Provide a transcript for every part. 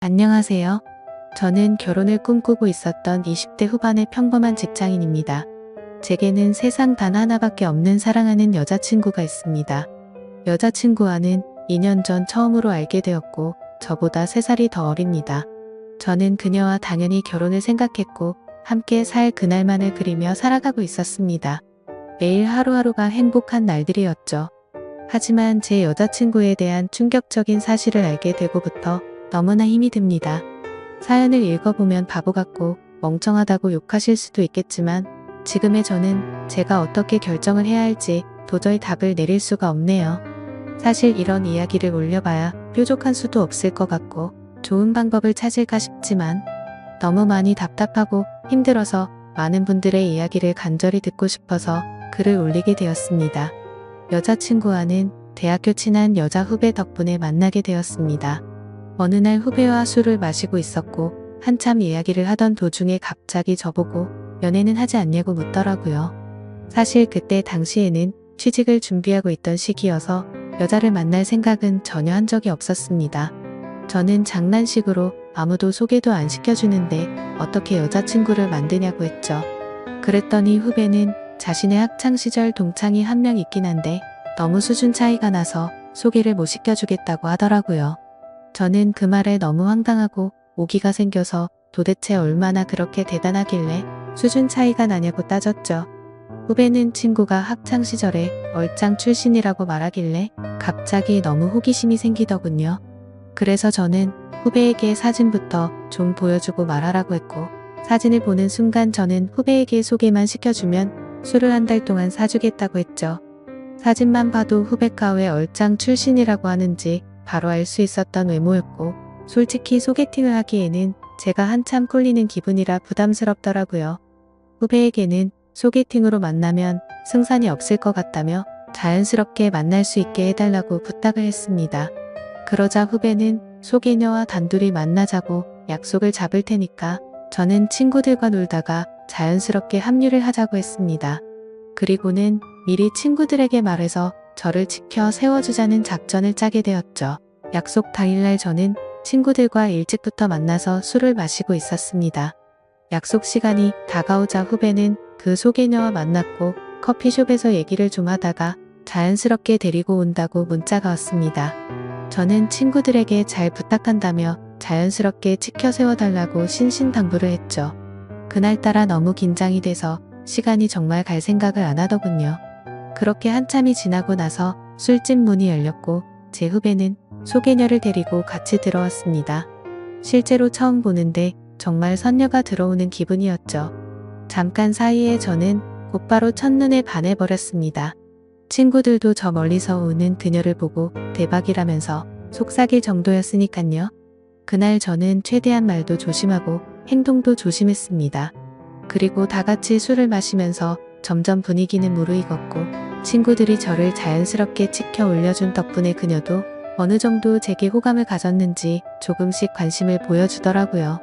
안녕하세요. 저는 결혼을 꿈꾸고 있었던 20대 후반의 평범한 직장인입니다. 제게는 세상 단 하나밖에 없는 사랑하는 여자친구가 있습니다. 여자친구와는 2년 전 처음으로 알게 되었고 저보다 3살이 더 어립니다. 저는 그녀와 당연히 결혼을 생각했고 함께 살 그날만을 그리며 살아가고 있었습니다. 매일 하루하루가 행복한 날들이었죠. 하지만 제 여자친구에 대한 충격적인 사실을 알게 되고부터 너무나 힘이 듭니다. 사연을 읽어보면 바보 같고 멍청하다고 욕하실 수도 있겠지만 지금의 저는 제가 어떻게 결정을 해야 할지 도저히 답을 내릴 수가 없네요. 사실 이런 이야기를 올려봐야 뾰족한 수도 없을 것 같고 좋은 방법을 찾을까 싶지만 너무 많이 답답하고 힘들어서 많은 분들의 이야기를 간절히 듣고 싶어서 글을 올리게 되었습니다. 여자친구와는 대학교 친한 여자 후배 덕분에 만나게 되었습니다. 어느 날 후배와 술을 마시고 있었고 한참 이야기를 하던 도중에 갑자기 저보고 연애는 하지 않냐고 묻더라고요. 사실 그때 당시에는 취직을 준비하고 있던 시기여서 여자를 만날 생각은 전혀 한 적이 없었습니다. 저는 장난식으로 아무도 소개도 안 시켜주는데 어떻게 여자친구를 만드냐고 했죠. 그랬더니 후배는 자신의 학창시절 동창이 한 명 있긴 한데 너무 수준 차이가 나서 소개를 못 시켜주겠다고 하더라고요. 저는 그 말에 너무 황당하고 오기가 생겨서 도대체 얼마나 그렇게 대단하길래 수준 차이가 나냐고 따졌죠. 후배는 친구가 학창시절에 얼짱 출신이라고 말하길래 갑자기 너무 호기심이 생기더군요. 그래서 저는 후배에게 사진부터 좀 보여주고 말하라고 했고 사진을 보는 순간 저는 후배에게 소개만 시켜주면 술을 한 달 동안 사주겠다고 했죠. 사진만 봐도 후배가 왜 얼짱 출신이라고 하는지 바로 알 수 있었던 외모였고 솔직히 소개팅을 하기에는 제가 한참 꼴리는 기분이라 부담스럽더라고요. 후배에게는 소개팅으로 만나면 승산이 없을 것 같다며 자연스럽게 만날 수 있게 해달라고 부탁을 했습니다. 그러자 후배는 소개녀와 단둘이 만나자고 약속을 잡을 테니까 저는 친구들과 놀다가 자연스럽게 합류를 하자고 했습니다. 그리고는 미리 친구들에게 말해서 저를 지켜 세워주자는 작전을 짜게 되었죠. 약속 당일날 저는 친구들과 일찍부터 만나서 술을 마시고 있었습니다. 약속 시간이 다가오자 후배는 그 소개녀와 만났고 커피숍에서 얘기를 좀 하다가 자연스럽게 데리고 온다고 문자가 왔습니다. 저는 친구들에게 잘 부탁한다며 자연스럽게 지켜 세워달라고 신신당부를 했죠. 그날따라 너무 긴장이 돼서 시간이 정말 갈 생각을 안 하더군요. 그렇게 한참이 지나고 나서 술집 문이 열렸고 제 후배는 소개녀를 데리고 같이 들어왔습니다. 실제로 처음 보는데 정말 선녀가 들어오는 기분이었죠. 잠깐 사이에 저는 곧바로 첫눈에 반해버렸습니다. 친구들도 저 멀리서 오는 그녀를 보고 대박이라면서 속삭일 정도였으니깐요. 그날 저는 최대한 말도 조심하고 행동도 조심했습니다. 그리고 다 같이 술을 마시면서 점점 분위기는 무르익었고 친구들이 저를 자연스럽게 치켜 올려준 덕분에 그녀도 어느 정도 제게 호감을 가졌는지 조금씩 관심을 보여주더라고요.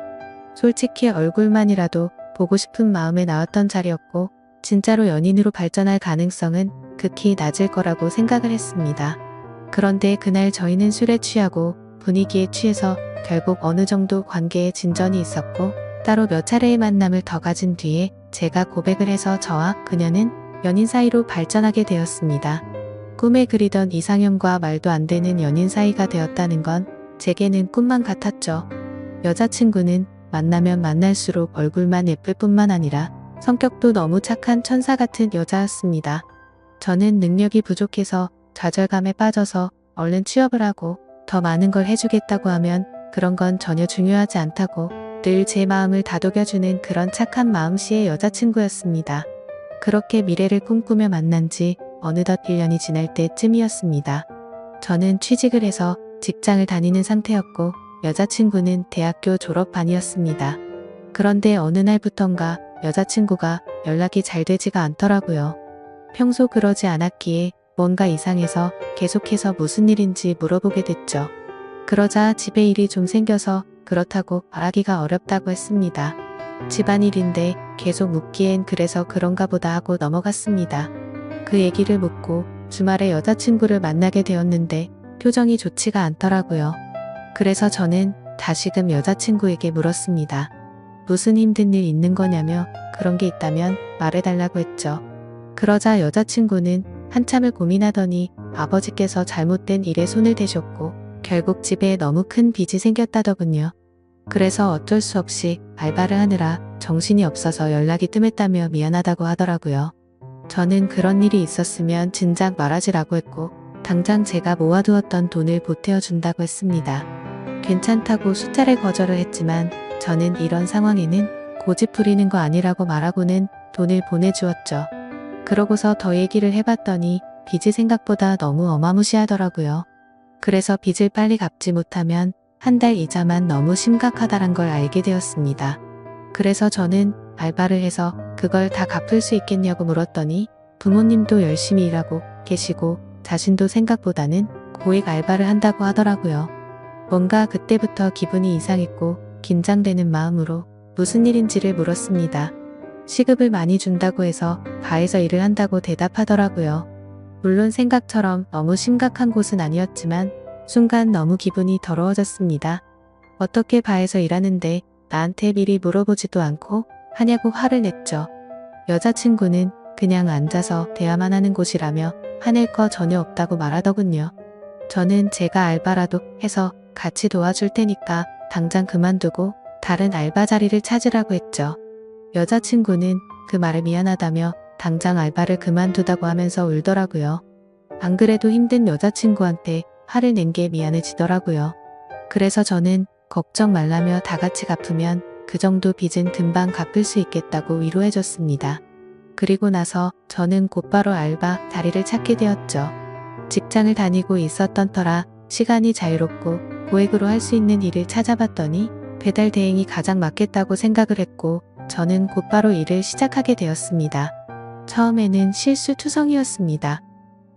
솔직히 얼굴만이라도 보고 싶은 마음에 나왔던 자리였고 진짜로 연인으로 발전할 가능성은 극히 낮을 거라고 생각을 했습니다. 그런데 그날 저희는 술에 취하고 분위기에 취해서 결국 어느 정도 관계에 진전이 있었고 따로 몇 차례의 만남을 더 가진 뒤에 제가 고백을 해서 저와 그녀는 연인 사이로 발전하게 되었습니다. 꿈에 그리던 이상형과 말도 안 되는 연인 사이가 되었다는 건 제게는 꿈만 같았죠. 여자친구는 만나면 만날수록 얼굴만 예쁠 뿐만 아니라 성격도 너무 착한 천사 같은 여자였습니다. 저는 능력이 부족해서 좌절감에 빠져서 얼른 취업을 하고 더 많은 걸 해주겠다고 하면 그런 건 전혀 중요하지 않다고 늘 제 마음을 다독여주는 그런 착한 마음씨의 여자친구였습니다. 그렇게 미래를 꿈꾸며 만난 지 어느덧 1년이 지날 때쯤이었습니다. 저는 취직을 해서 직장을 다니는 상태였고 여자친구는 대학교 졸업반이었습니다. 그런데 어느 날부턴가 여자친구가 연락이 잘 되지가 않더라고요. 평소 그러지 않았기에 뭔가 이상해서 계속해서 무슨 일인지 물어보게 됐죠. 그러자 집에 일이 좀 생겨서 그렇다고 말하기가 어렵다고 했습니다. 집안일인데 계속 묻기엔 그래서 그런가 보다 하고 넘어갔습니다. 그 얘기를 묻고 주말에 여자친구를 만나게 되었는데 표정이 좋지가 않더라고요. 그래서 저는 다시금 여자친구에게 물었습니다. 무슨 힘든 일 있는 거냐며 그런 게 있다면 말해달라고 했죠. 그러자 여자친구는 한참을 고민하더니 아버지께서 잘못된 일에 손을 대셨고 결국 집에 너무 큰 빚이 생겼다더군요. 그래서 어쩔 수 없이 알바를 하느라 정신이 없어서 연락이 뜸했다며 미안하다고 하더라고요. 저는 그런 일이 있었으면 진작 말하지라고 했고 당장 제가 모아두었던 돈을 보태어 준다고 했습니다. 괜찮다고 수차례 거절을 했지만 저는 이런 상황에는 고집 부리는 거 아니라고 말하고는 돈을 보내주었죠. 그러고서 더 얘기를 해봤더니 빚이 생각보다 너무 어마무시하더라고요. 그래서 빚을 빨리 갚지 못하면 한 달 이자만 너무 심각하다란 걸 알게 되었습니다. 그래서 저는 알바를 해서 그걸 다 갚을 수 있겠냐고 물었더니 부모님도 열심히 일하고 계시고 자신도 생각보다는 고액 알바를 한다고 하더라고요. 뭔가 그때부터 기분이 이상했고 긴장되는 마음으로 무슨 일인지를 물었습니다. 시급을 많이 준다고 해서 바에서 일을 한다고 대답하더라고요. 물론 생각처럼 너무 심각한 곳은 아니었지만 순간 너무 기분이 더러워졌습니다. 어떻게 바에서 일하는데 나한테 미리 물어보지도 않고 하냐고 화를 냈죠. 여자친구는 그냥 앉아서 대화만 하는 곳이라며 화낼 거 전혀 없다고 말하더군요. 저는 제가 알바라도 해서 같이 도와줄 테니까 당장 그만두고 다른 알바 자리를 찾으라고 했죠. 여자친구는 그 말에 미안하다며 당장 알바를 그만두다고 하면서 울더라고요. 안 그래도 힘든 여자친구한테 화를 낸 게 미안해지더라고요. 그래서 저는 걱정 말라며 다 같이 갚으면 그 정도 빚은 금방 갚을 수 있겠다고 위로해줬습니다. 그리고 나서 저는 곧바로 알바 자리를 찾게 되었죠. 직장을 다니고 있었던 터라 시간이 자유롭고 고액으로 할 수 있는 일을 찾아봤더니 배달 대행이 가장 맞겠다고 생각을 했고 저는 곧바로 일을 시작하게 되었습니다. 처음에는 실수투성이었습니다.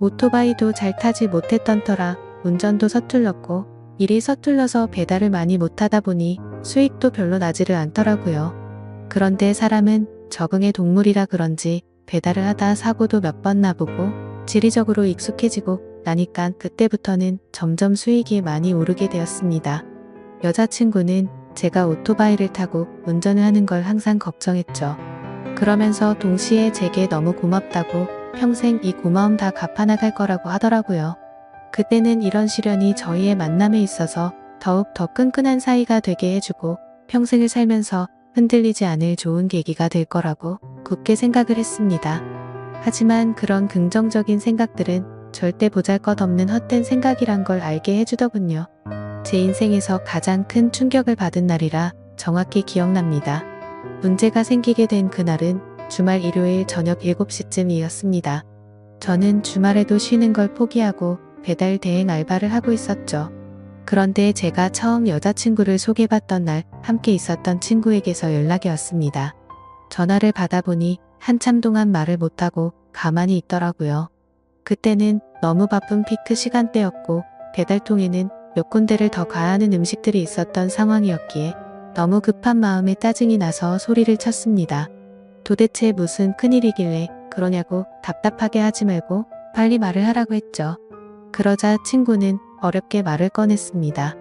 오토바이도 잘 타지 못했던 터라 운전도 서툴렀고 일이 서툴러서 배달을 많이 못하다 보니 수익도 별로 나지를 않더라고요. 그런데 사람은 적응의 동물이라 그런지 배달을 하다 사고도 몇 번 나보고 지리적으로 익숙해지고 나니까 그때부터는 점점 수익이 많이 오르게 되었습니다. 여자친구는 제가 오토바이를 타고 운전을 하는 걸 항상 걱정했죠. 그러면서 동시에 제게 너무 고맙다고 평생 이 고마움 다 갚아나갈 거라고 하더라고요. 그때는 이런 시련이 저희의 만남에 있어서 더욱 더 끈끈한 사이가 되게 해주고 평생을 살면서 흔들리지 않을 좋은 계기가 될 거라고 굳게 생각을 했습니다. 하지만 그런 긍정적인 생각들은 절대 보잘것없는 헛된 생각이란 걸 알게 해주더군요. 제 인생에서 가장 큰 충격을 받은 날이라 정확히 기억납니다. 문제가 생기게 된 그날은 주말 일요일 저녁 7시쯤이었습니다. 저는 주말에도 쉬는 걸 포기하고 배달 대행 알바를 하고 있었죠. 그런데 제가 처음 여자친구를 소개받던 날 함께 있었던 친구에게서 연락이 왔습니다. 전화를 받아보니 한참 동안 말을 못하고 가만히 있더라고요. 그때는 너무 바쁜 피크 시간대였고 배달통에는 몇 군데를 더 가야 하는 음식들이 있었던 상황이었기에 너무 급한 마음에 짜증이 나서 소리를 쳤습니다. 도대체 무슨 큰일이길래 그러냐고 답답하게 하지 말고 빨리 말을 하라고 했죠. 그러자 친구는 어렵게 말을 꺼냈습니다.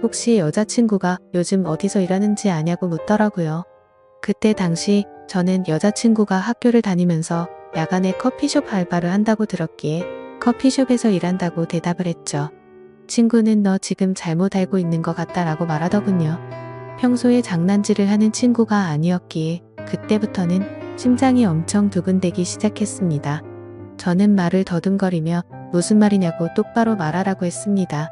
혹시 여자친구가 요즘 어디서 일하는지 아냐고 묻더라고요. 그때 당시 저는 여자친구가 학교를 다니면서 야간에 커피숍 알바를 한다고 들었기에 커피숍에서 일한다고 대답을 했죠. 친구는 너 지금 잘못 알고 있는 것 같다라고 말하더군요. 평소에 장난질을 하는 친구가 아니었기에 그때부터는 심장이 엄청 두근대기 시작했습니다. 저는 말을 더듬거리며 무슨 말이냐고 똑바로 말하라고 했습니다.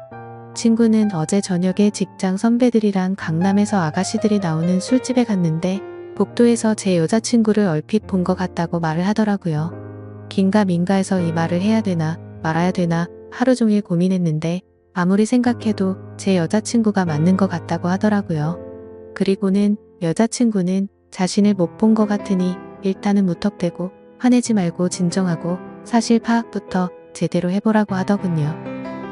친구는 어제 저녁에 직장 선배들이랑 강남에서 아가씨들이 나오는 술집에 갔는데 복도에서 제 여자친구를 얼핏 본 것 같다고 말을 하더라고요. 긴가민가해서 이 말을 해야 되나 말아야 되나 하루 종일 고민했는데 아무리 생각해도 제 여자친구가 맞는 것 같다고 하더라고요. 그리고는 여자친구는 자신을 못 본 것 같으니 일단은 무턱대고 화내지 말고 진정하고 사실 파악부터 제대로 해보라고 하더군요.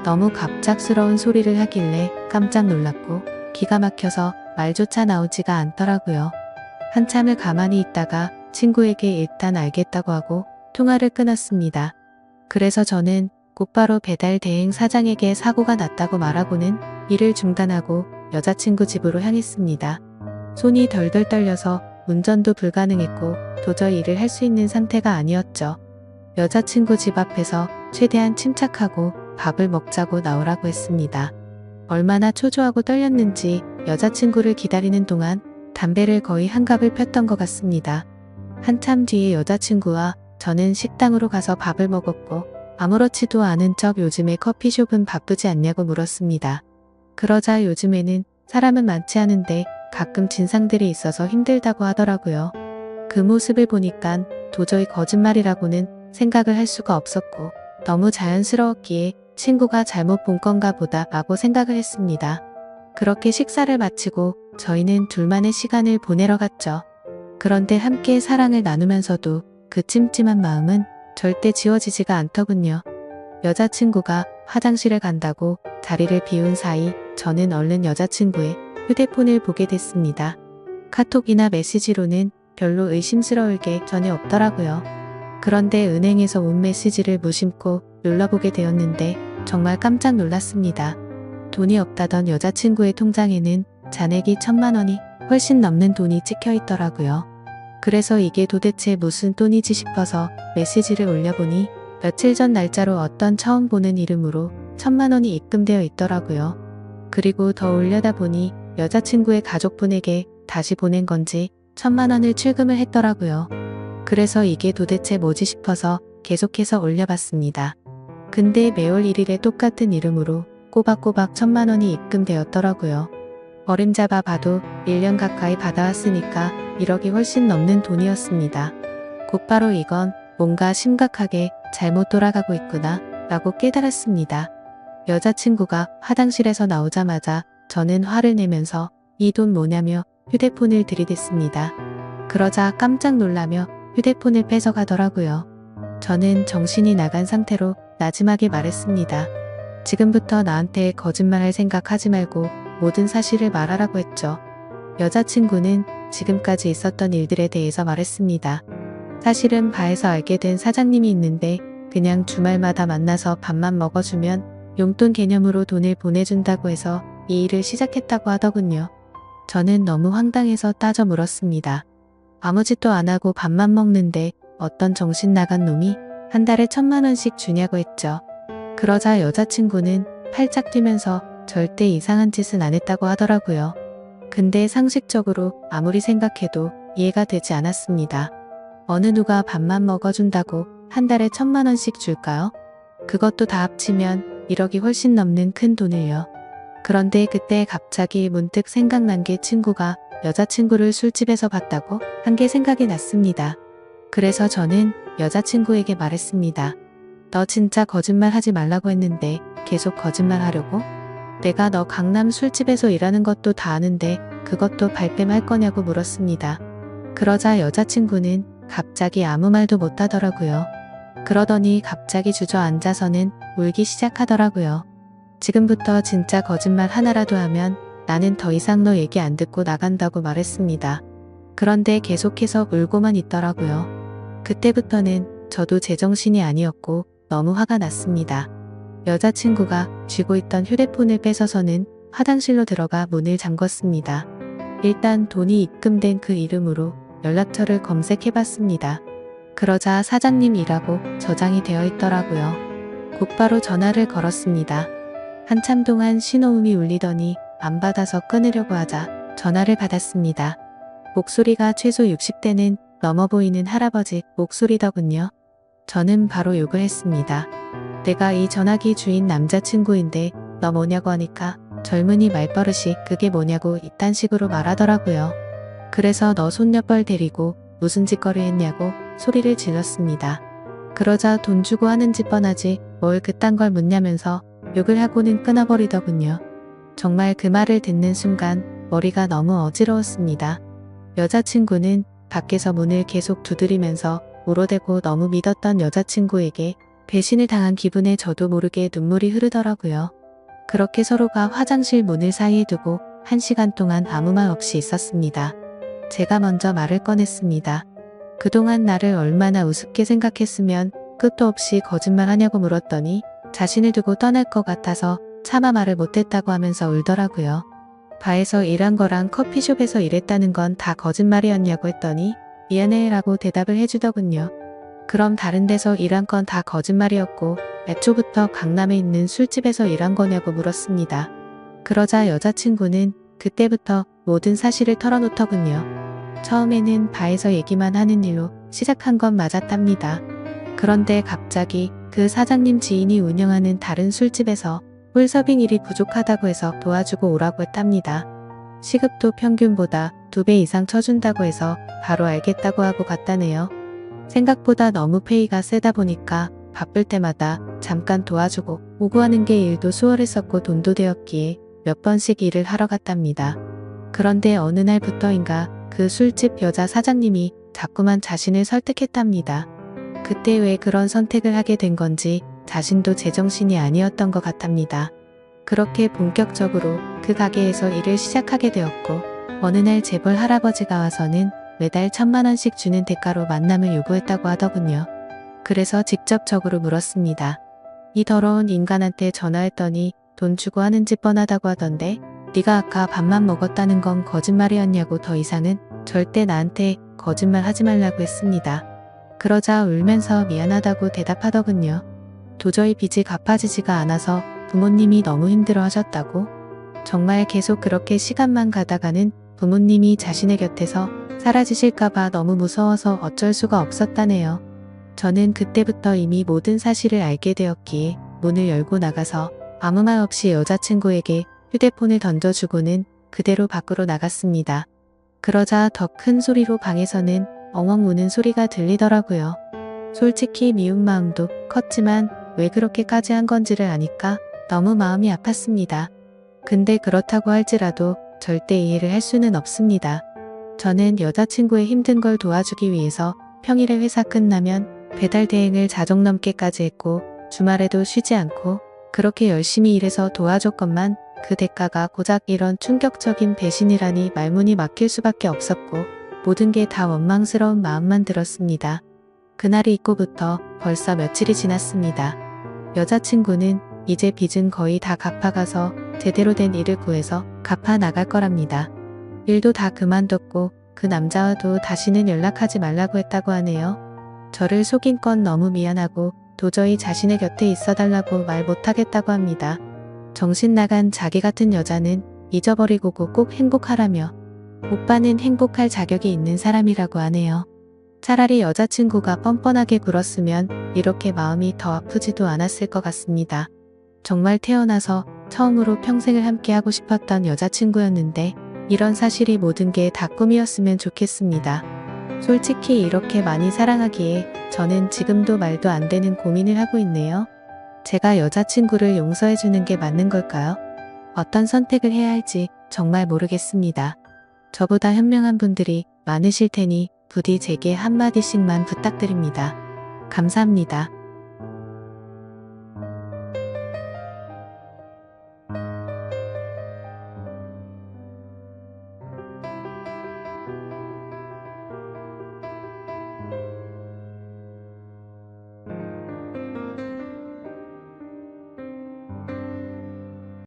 너무 갑작스러운 소리를 하길래 깜짝 놀랐고 기가 막혀서 말조차 나오지가 않더라고요. 한참을 가만히 있다가 친구에게 일단 알겠다고 하고 통화를 끊었습니다. 그래서 저는 곧바로 배달 대행 사장에게 사고가 났다고 말하고는 일을 중단하고 여자친구 집으로 향했습니다. 손이 덜덜 떨려서 운전도 불가능했고 도저히 일을 할 수 있는 상태가 아니었죠. 여자친구 집 앞에서 최대한 침착하고 밥을 먹자고 나오라고 했습니다. 얼마나 초조하고 떨렸는지 여자친구를 기다리는 동안 담배를 거의 한갑을 폈던 것 같습니다. 한참 뒤에 여자친구와 저는 식당으로 가서 밥을 먹었고 아무렇지도 않은 척 요즘에 커피숍은 바쁘지 않냐고 물었습니다. 그러자 요즘에는 사람은 많지 않은데 가끔 진상들이 있어서 힘들다고 하더라고요. 그 모습을 보니까 도저히 거짓말이라고는 생각을 할 수가 없었고 너무 자연스러웠기에 친구가 잘못 본 건가 보다 라고 생각을 했습니다. 그렇게 식사를 마치고 저희는 둘만의 시간을 보내러 갔죠. 그런데 함께 사랑을 나누면서도 그 찜찜한 마음은 절대 지워지지가 않더군요. 여자친구가 화장실을 간다고 자리를 비운 사이 저는 얼른 여자친구의 휴대폰을 보게 됐습니다. 카톡이나 메시지로는 별로 의심스러울 게 전혀 없더라고요. 그런데 은행에서 온 메시지를 무심코 눌러보게 되었는데 정말 깜짝 놀랐습니다. 돈이 없다던 여자친구의 통장에는 잔액이 1,000만 원이 훨씬 넘는 돈이 찍혀 있더라고요. 그래서 이게 도대체 무슨 돈이지 싶어서 메시지를 올려보니 며칠 전 날짜로 어떤 처음 보는 이름으로 1,000만 원이 입금되어 있더라고요. 그리고 더 올려다 보니 여자친구의 가족분에게 다시 보낸 건지 1,000만 원을 출금을 했더라고요. 그래서 이게 도대체 뭐지 싶어서 계속해서 올려봤습니다. 근데 매월 1일에 똑같은 이름으로 꼬박꼬박 1,000만 원이 입금되었더라고요. 어림잡아 봐도 1년 가까이 받아왔으니까 1억이 훨씬 넘는 돈이었습니다. 곧바로 이건 뭔가 심각하게 잘못 돌아가고 있구나 라고 깨달았습니다. 여자친구가 화장실에서 나오자마자 저는 화를 내면서 이 돈 뭐냐며 휴대폰을 들이댔습니다. 그러자 깜짝 놀라며 휴대폰을 뺏어가더라고요. 저는 정신이 나간 상태로 나지막이 말했습니다. 지금부터 나한테 거짓말할 생각하지 말고 모든 사실을 말하라고 했죠. 여자친구는 지금까지 있었던 일들에 대해서 말했습니다. 사실은 바에서 알게 된 사장님이 있는데 그냥 주말마다 만나서 밥만 먹어주면 용돈 개념으로 돈을 보내준다고 해서 이 일을 시작했다고 하더군요. 저는 너무 황당해서 따져 물었습니다. 아무 짓도 안 하고 밥만 먹는데 어떤 정신 나간 놈이 한 달에 1,000만 원씩 주냐고 했죠. 그러자 여자친구는 팔짝 뛰면서 절대 이상한 짓은 안 했다고 하더라고요. 근데 상식적으로 아무리 생각해도 이해가 되지 않았습니다. 어느 누가 밥만 먹어준다고 한 달에 1,000만 원씩 줄까요? 그것도 다 합치면 1억이 훨씬 넘는 큰 돈을요. 그런데 그때 갑자기 문득 생각난 게 친구가 여자친구를 술집에서 봤다고 한 게 생각이 났습니다. 그래서 저는 여자친구에게 말했습니다. 너 진짜 거짓말 하지 말라고 했는데 계속 거짓말 하려고? 내가 너 강남 술집에서 일하는 것도 다 아는데 그것도 발뺌할 거냐고 물었습니다. 그러자 여자친구는 갑자기 아무 말도 못 하더라고요. 그러더니 갑자기 주저앉아서는 울기 시작하더라고요. 지금부터 진짜 거짓말 하나라도 하면 나는 더 이상 너 얘기 안 듣고 나간다고 말했습니다. 그런데 계속해서 울고만 있더라고요. 그때부터는 저도 제정신이 아니었고 너무 화가 났습니다. 여자친구가 쥐고 있던 휴대폰을 뺏어서는 화장실로 들어가 문을 잠궜습니다. 일단 돈이 입금된 그 이름으로 연락처를 검색해봤습니다. 그러자 사장님이라고 저장이 되어 있더라고요. 곧바로 전화를 걸었습니다. 한참 동안 신호음이 울리더니 안 받아서 끊으려고 하자 전화를 받았습니다. 목소리가 최소 60대는 넘어 보이는 할아버지 목소리더군요. 저는 바로 욕을 했습니다. 내가 이 전화기 주인 남자친구인데 너 뭐냐고 하니까 젊은이 말버릇이 그게 뭐냐고 이딴 식으로 말하더라고요. 그래서 너 손녀뻘 데리고 무슨 짓거리 했냐고 소리를 질렀습니다. 그러자 돈 주고 하는 짓 뻔하지 뭘 그딴 걸 묻냐면서 욕을 하고는 끊어버리더군요. 정말 그 말을 듣는 순간 머리가 너무 어지러웠습니다. 여자친구는 밖에서 문을 계속 두드리면서 울어대고 너무 믿었던 여자친구에게 배신을 당한 기분에 저도 모르게 눈물이 흐르더라고요. 그렇게 서로가 화장실 문을 사이에 두고 1시간 동안 아무 말 없이 있었습니다. 제가 먼저 말을 꺼냈습니다. 그동안 나를 얼마나 우습게 생각했으면 끝도 없이 거짓말하냐고 물었더니 자신을 두고 떠날 것 같아서 차마 말을 못했다고 하면서 울더라고요. 바에서 일한 거랑 커피숍에서 일했다는 건 다 거짓말이었냐고 했더니 미안해 라고 대답을 해주더군요. 그럼 다른 데서 일한 건 다 거짓말이었고 애초부터 강남에 있는 술집에서 일한 거냐고 물었습니다. 그러자 여자친구는 그때부터 모든 사실을 털어놓더군요. 처음에는 바에서 얘기만 하는 일로 시작한 건 맞았답니다. 그런데 갑자기 그 사장님 지인이 운영하는 다른 술집에서 홀서빙 일이 부족하다고 해서 도와주고 오라고 했답니다. 시급도 평균보다 2배 이상 쳐준다고 해서 바로 알겠다고 하고 갔다네요. 생각보다 너무 페이가 세다 보니까 바쁠 때마다 잠깐 도와주고 오고 하는 게 일도 수월했었고 돈도 되었기에 몇 번씩 일을 하러 갔답니다. 그런데 어느 날부터인가 그 술집 여자 사장님이 자꾸만 자신을 설득했답니다. 그때 왜 그런 선택을 하게 된 건지 자신도 제정신이 아니었던 것 같답니다. 그렇게 본격적으로 그 가게에서 일을 시작하게 되었고 어느 날 재벌 할아버지가 와서는 매달 1,000만 원씩 주는 대가로 만남을 요구했다고 하더군요. 그래서 직접적으로 물었습니다. 이 더러운 인간한테 전화했더니 돈 주고 하는 집 뻔하다고 하던데 네가 아까 밥만 먹었다는 건 거짓말이었냐고 더 이상은 절대 나한테 거짓말 하지 말라고 했습니다. 그러자 울면서 미안하다고 대답하더군요. 도저히 빚이 갚아지지가 않아서 부모님이 너무 힘들어 하셨다고? 정말 계속 그렇게 시간만 가다가는 부모님이 자신의 곁에서 사라지실까봐 너무 무서워서 어쩔 수가 없었다네요. 저는 그때부터 이미 모든 사실을 알게 되었기에 문을 열고 나가서 아무 말 없이 여자친구에게 휴대폰을 던져주고는 그대로 밖으로 나갔습니다. 그러자 더 큰 소리로 방에서는 엉엉 우는 소리가 들리더라고요. 솔직히 미운 마음도 컸지만 왜 그렇게까지 한 건지를 아니까 너무 마음이 아팠습니다. 근데 그렇다고 할지라도 절대 이해를 할 수는 없습니다. 저는 여자친구의 힘든 걸 도와주기 위해서 평일에 회사 끝나면 배달 대행을 자정 넘게까지 했고 주말에도 쉬지 않고 그렇게 열심히 일해서 도와줬건만 그 대가가 고작 이런 충격적인 배신이라니 말문이 막힐 수밖에 없었고 모든 게 다 원망스러운 마음만 들었습니다. 그날이 있고부터 벌써 며칠이 지났습니다. 여자친구는 이제 빚은 거의 다 갚아가서 제대로 된 일을 구해서 갚아 나갈 거랍니다. 일도 다 그만뒀고 그 남자와도 다시는 연락하지 말라고 했다고 하네요. 저를 속인 건 너무 미안하고 도저히 자신의 곁에 있어달라고 말 못하겠다고 합니다. 정신 나간 자기 같은 여자는 잊어버리고 꼭 행복하라며 오빠는 행복할 자격이 있는 사람이라고 하네요. 차라리 여자친구가 뻔뻔하게 굴었으면 이렇게 마음이 더 아프지도 않았을 것 같습니다. 정말 태어나서 처음으로 평생을 함께하고 싶었던 여자친구였는데 이런 사실이 모든 게 다 꿈이었으면 좋겠습니다. 솔직히 이렇게 많이 사랑하기에 저는 지금도 말도 안 되는 고민을 하고 있네요. 제가 여자친구를 용서해주는 게 맞는 걸까요? 어떤 선택을 해야 할지 정말 모르겠습니다. 저보다 현명한 분들이 많으실 테니 부디 제게 한마디씩만 부탁드립니다. 감사합니다.